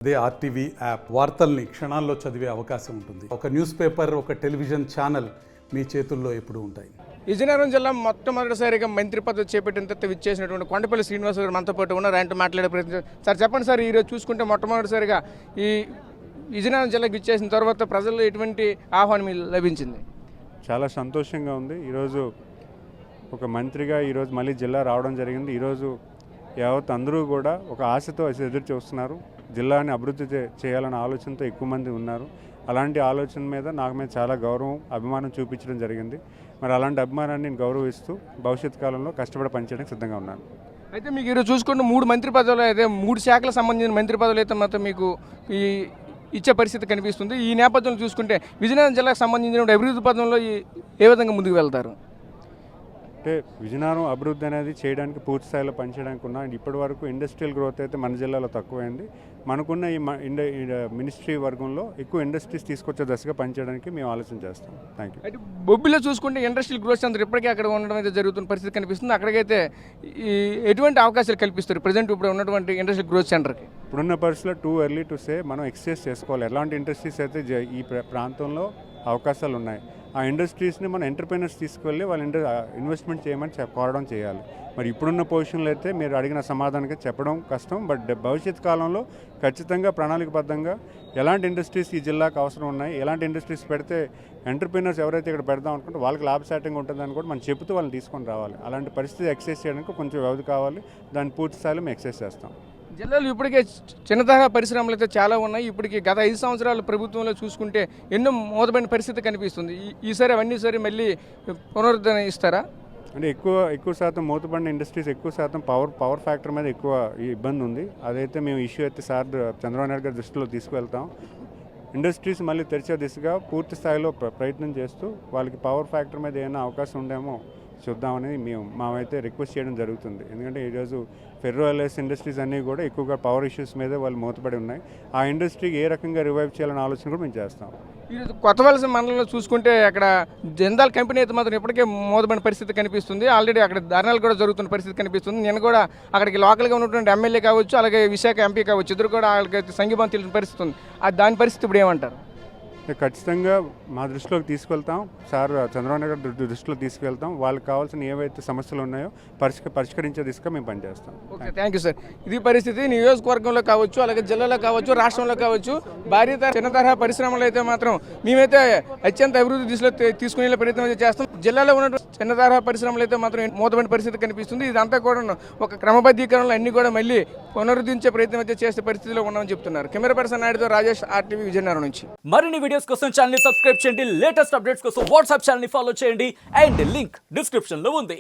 అదే RTV app వార్తల్ని క్షణాల్లో చదివే అవకాశం ఉంటుంది. ఒక న్యూస్ పేపర్, ఒక టెలివిజన్ ఛానల్ మీ చేతుల్లో ఎప్పుడూ ఉంటాయి. విజయనగరం జిల్లా మొట్టమొదటిసారిగా మంత్రి పదవి చేపట్టిన తర్వాత విచ్చేసినటువంటి కొండపల్లి శ్రీనివాస గారు మనతో పాటు ఉన్నారు. ఆయనతో మాట్లాడే ప్రయత్నం. సార్ చెప్పండి సార్, ఈరోజు చూసుకుంటే మొట్టమొదటిసారిగా ఈ విజయనగరం జిల్లాకి విచ్చేసిన తర్వాత ప్రజల్లో ఎటువంటి ఆహ్వానం లభించింది? చాలా సంతోషంగా ఉంది. ఈరోజు ఒక మంత్రిగా ఈరోజు మళ్ళీ జిల్లా రావడం జరిగింది. ఈరోజు యావత్ అందరూ కూడా ఒక ఆశతో ఎదురు చూస్తున్నారు. జిల్లాని అభివృద్ధి చేయాలన్న ఆలోచనతో ఎక్కువ మంది ఉన్నారు. అలాంటి ఆలోచన మీద నాకు మీద చాలా గౌరవం, అభిమానం చూపించడం జరిగింది. మరి అలాంటి అభిమానాన్ని నేను గౌరవిస్తూ భవిష్యత్ కాలంలో కష్టపడి పనిచేయడానికి సిద్ధంగా ఉన్నాను. అయితే మీకు ఈరోజు చూసుకుంటే 3 మంత్రి పదవులు అయితే 3 శాఖలకు సంబంధించిన మంత్రి పదవులు అయితే మాత్రం మీకు ఈ ఇచ్చే పరిస్థితి కనిపిస్తుంది. ఈ నేపథ్యంలో చూసుకుంటే విజయనగరం జిల్లాకు సంబంధించిన అభివృద్ధి పదంలో ఏ విధంగా ముందుకు వెళ్తారు? అంటే విజయనగరం అభివృద్ధి అనేది చేయడానికి పూర్తి స్థాయిలో పనిచేయడానికి ఉన్నా. ఇప్పటి వరకు ఇండస్ట్రియల్ గ్రోత్ అయితే మన జిల్లాలో తక్కువైంది. మనకున్న ఈ మినిస్ట్రీ వర్గంలో ఎక్కువ ఇండస్ట్రీస్ తీసుకొచ్చే దశగా పనిచేయడానికి మేము ఆలోచన చేస్తాం. Thank you. అయితే బొబ్బిలో చూసుకుంటే ఇండస్ట్రియల్ గ్రోత్ సెంటర్ ఇప్పటికే అక్కడ ఉండడం అయితే జరుగుతున్న పరిస్థితి కనిపిస్తుంది. అక్కడికైతే ఎటువంటి అవకాశాలు కల్పిస్తారు ప్రజెంట్ ఇప్పుడు ఉన్నటువంటి ఇండస్ట్రియల్ గ్రోత్ సెంటర్కి? ఇప్పుడున్న పరిస్థితుల్లో టూ ఎర్లీ టు సే మనం ఎక్సెస్ చేసుకోవాలి. ఎలాంటి ఇండస్ట్రీస్ అయితే ఈ ప్రాంతంలో అవకాశాలు ఉన్నాయి. ఆ ఇండస్ట్రీస్ని మన ఎంటర్ప్రైనర్స్ తీసుకువెళ్ళి వాళ్ళ ఇన్వెస్ట్మెంట్ చేయమని కోరడం చేయాలి. మరి ఇప్పుడున్న పొజిషన్లో అయితే మీరు అడిగిన సమాధానానికి చెప్పడం కష్టం. బట్ భవిష్యత్ కాలంలో ఖచ్చితంగా ప్రణాళికబద్ధంగా ఎలాంటి ఇండస్ట్రీస్ ఈ జిల్లాకు అవసరం ఉన్నాయి, ఎలాంటి ఇండస్ట్రీస్ పెడితే ఎంటర్ప్రైనర్స్ ఎవరైతే ఇక్కడ పెడదాం అనుకుంటే వాళ్ళకి లాభసాటింగ్ ఉంటుందని కూడా మనం చెబుతూ వాళ్ళని తీసుకొని రావాలి. అలాంటి పరిస్థితి ఎక్సైజ్ చేయడానికి కొంచెం వ్యవధి కావాలి. దాన్ని పూర్తి స్థాయిలో మేము ఎక్సైజ్ చేస్తాం. జిల్లాలో ఇప్పటికే చిన్న తరహా పరిశ్రమలు అయితే చాలా ఉన్నాయి. ఇప్పటికి గత 5 సంవత్సరాల ప్రభుత్వంలో చూసుకుంటే ఎన్నో మోదమైన పరిస్థితి కనిపిస్తుంది. ఈసారి అవన్నీ సరే మళ్ళీ పునరుద్ధరణ ఇస్తారా? అంటే ఎక్కువ శాతం మూతపడిన ఇండస్ట్రీస్, ఎక్కువ శాతం పవర్ ఫ్యాక్టర్ మీద ఎక్కువ ఇబ్బంది ఉంది. అదైతే మేము ఇష్యూ అయితే సార్ చంద్రబాబు నాయుడు గారి దృష్టిలో తీసుకువెళ్తాం. ఇండస్ట్రీస్ మళ్ళీ తెరిచే దిశగా పూర్తి స్థాయిలో ప్రయత్నం చేస్తూ వాళ్ళకి పవర్ ఫ్యాక్టర్ మీద ఏమైనా అవకాశం ఉందేమో చూద్దామని మేమైతే రిక్వెస్ట్ చేయడం జరుగుతుంది. ఎందుకంటే ఈరోజు ఫెర్రో ఎల్ఐఎస్ ఇండస్ట్రీస్ అన్నీ కూడా ఎక్కువగా పవర్ ఇష్యూస్ మీద వాళ్ళు మూతపడి ఉన్నాయి. ఆ ఇండస్ట్రీకి ఏ రకంగా రివైవ్ చేయాలనే ఆలోచన కూడా మేము చేస్తాం. ఈరోజు కొత్తవలస మండలంలో చూసుకుంటే అక్కడ జిందాల్ కంపెనీ అయితే మాత్రం ఇప్పటికే మూతపడిన పరిస్థితి కనిపిస్తుంది. ఆల్రెడీ అక్కడ ధర్నాలు కూడా జరుగుతున్న పరిస్థితి కనిపిస్తుంది. నేను కూడా అక్కడికి లోకల్గా ఉన్నటువంటి ఎమ్మెల్యే కావచ్చు, అలాగే విశాఖ ఎంపీ కావచ్చు, ఇద్దరు కూడా వాళ్ళకి సంఘీభావం తెలిసిన పరిస్థితి ఉంది. దాని పరిస్థితి ఇప్పుడు ఏమంటారు? ఖచ్చితంగా మా దృష్టిలోకి తీసుకెళ్తాం. సార్ చంద్రబాబు నాయుడు గారి దృష్టిలో తీసుకెళ్తాం. వాళ్ళకి కావాల్సిన ఏవైతే సమస్యలు ఉన్నాయో పరిష్కరించే దిశగా మేము పనిచేస్తాం. Okay, thank you sir. ఇది పరిస్థితి నియోజకవర్గంలో కావచ్చు, అలాగే జిల్లాలో కావచ్చు, రాష్ట్రంలో కావచ్చు, భారీ చిన్న తరహా పరిశ్రమలు అయితే మాత్రం మేమైతే అత్యంత అభివృద్ధి దిశలో తీసుకునే ప్రయత్నం అయితే చేస్తాం. జిల్లాలో ఉన్న చిన్న తరహా పరిశ్రమలు అయితే మాత్రం మూతపడిన పరిస్థితి కనిపిస్తుంది. ఇదంతా కూడా ఒక క్రమబద్ధీకరణలో అన్ని కూడా మళ్ళీ పునరుద్ధరించే ప్రయత్నం అయితే చేసే పరిస్థితిలో ఉన్నామని చెప్తున్నారు. కెమెరా పర్సన్ నాయుడుతో రాజేష్, ఆర్టీవీ విజయనగరం నుంచి. మరిన్ని వీడియోస్ కోసం ఛానల్ ని సబ్స్క్రైబ్ చేయండి. లేటెస్ట్ అప్డేట్స్ కోసం వాట్సాప్ ఛానల్ ని ఫాలో చేయండి. అండ్ లింక్ డిస్క్రిప్షన్ లో ఉంది.